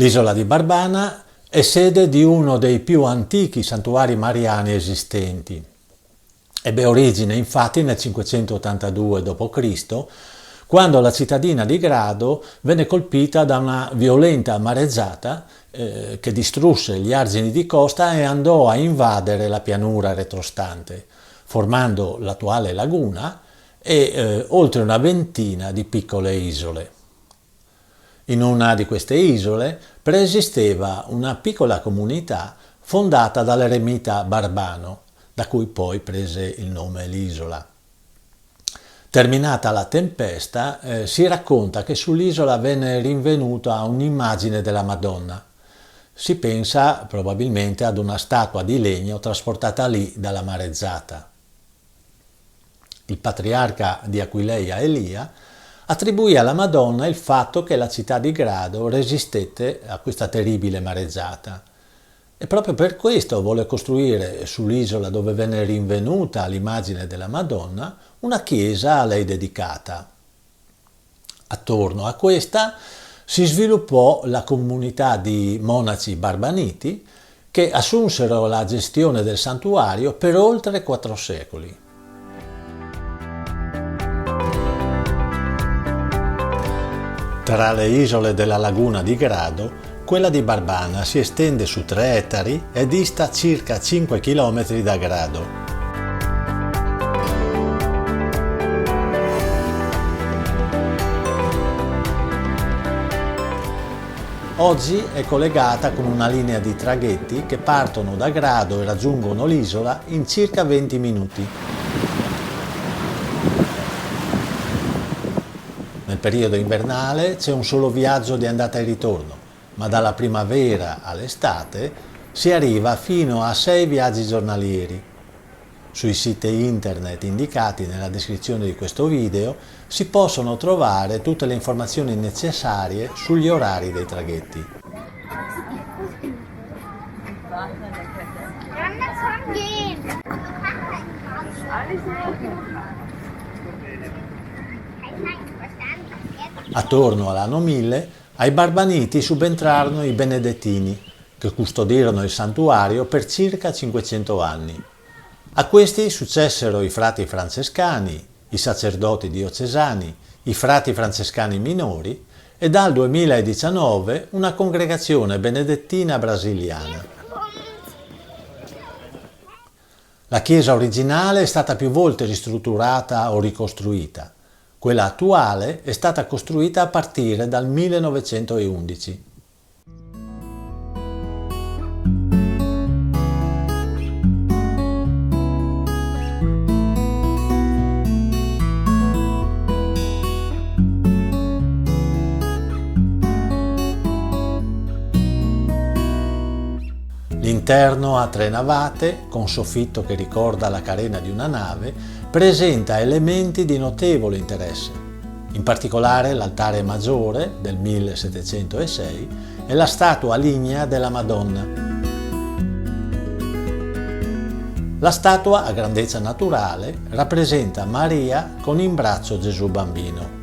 L'isola di Barbana è sede di uno dei più antichi santuari mariani esistenti. Ebbe origine infatti nel 582 d.C., quando la cittadina di Grado venne colpita da una violenta mareggiata che distrusse gli argini di costa e andò a invadere la pianura retrostante, formando l'attuale laguna e oltre una ventina di piccole isole. In una di queste isole preesisteva una piccola comunità fondata dall'eremita Barbano, da cui poi prese il nome l'isola. Terminata la tempesta, si racconta che sull'isola venne rinvenuta un'immagine della Madonna. Si pensa probabilmente ad una statua di legno trasportata lì dalla marezzata. Il patriarca di Aquileia Elia attribuì alla Madonna il fatto che la città di Grado resistette a questa terribile mareggiata e proprio per questo volle costruire sull'isola dove venne rinvenuta l'immagine della Madonna una chiesa a lei dedicata. Attorno a questa si sviluppò la comunità di monaci barbaniti che assunsero la gestione del santuario per oltre 4 secoli. Tra le isole della laguna di Grado, quella di Barbana si estende su 3 ettari e dista circa 5 km da Grado. Oggi è collegata con una linea di traghetti che partono da Grado e raggiungono l'isola in circa 20 minuti. Nel periodo invernale c'è un solo viaggio di andata e ritorno, ma dalla primavera all'estate si arriva fino a 6 viaggi giornalieri. Sui siti internet indicati nella descrizione di questo video si possono trovare tutte le informazioni necessarie sugli orari dei traghetti. Attorno all'anno 1000 ai Barbaniti subentrarono i Benedettini, che custodirono il santuario per circa 500 anni. A questi successero i frati francescani, i sacerdoti diocesani, i frati francescani minori e dal 2019 una congregazione benedettina brasiliana. La chiesa originale è stata più volte ristrutturata o ricostruita. Quella attuale è stata costruita a partire dal 1911. L'interno a 3 navate, con soffitto che ricorda la carena di una nave, presenta elementi di notevole interesse, in particolare l'altare maggiore del 1706 e la statua lignea della Madonna. La statua, a grandezza naturale, rappresenta Maria con in braccio Gesù bambino.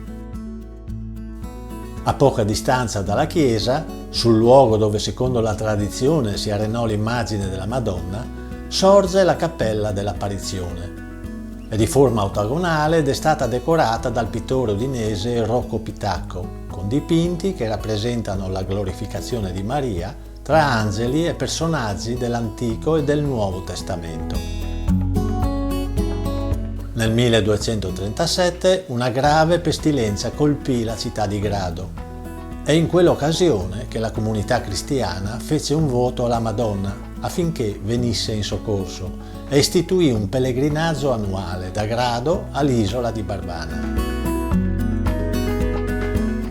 A poca distanza dalla chiesa, sul luogo dove secondo la tradizione si arenò l'immagine della Madonna, sorge la cappella dell'apparizione. È di forma ottagonale ed è stata decorata dal pittore udinese Rocco Pitacco, con dipinti che rappresentano la glorificazione di Maria tra angeli e personaggi dell'Antico e del Nuovo Testamento. Nel 1237 una grave pestilenza colpì la città di Grado. È in quell'occasione che la comunità cristiana fece un voto alla Madonna affinché venisse in soccorso e istituì un pellegrinaggio annuale da Grado all'isola di Barbana.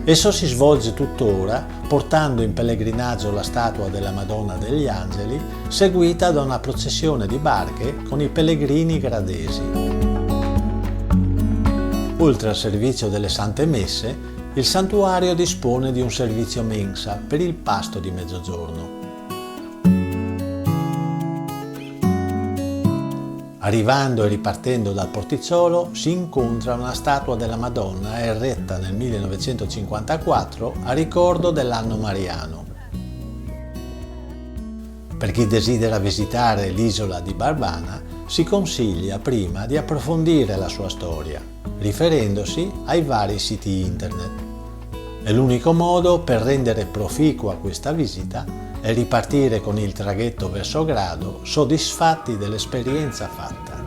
Esso si svolge tuttora portando in pellegrinaggio la statua della Madonna degli Angeli, seguita da una processione di barche con i pellegrini gradesi. Oltre al servizio delle Sante Messe, il santuario dispone di un servizio mensa per il pasto di mezzogiorno. Arrivando e ripartendo dal porticciolo si incontra una statua della Madonna eretta nel 1954 a ricordo dell'anno mariano. Per chi desidera visitare l'isola di Barbana, si consiglia prima di approfondire la sua storia, riferendosi ai vari siti internet. È l'unico modo per rendere proficua questa visita e ripartire con il traghetto verso Grado soddisfatti dell'esperienza fatta.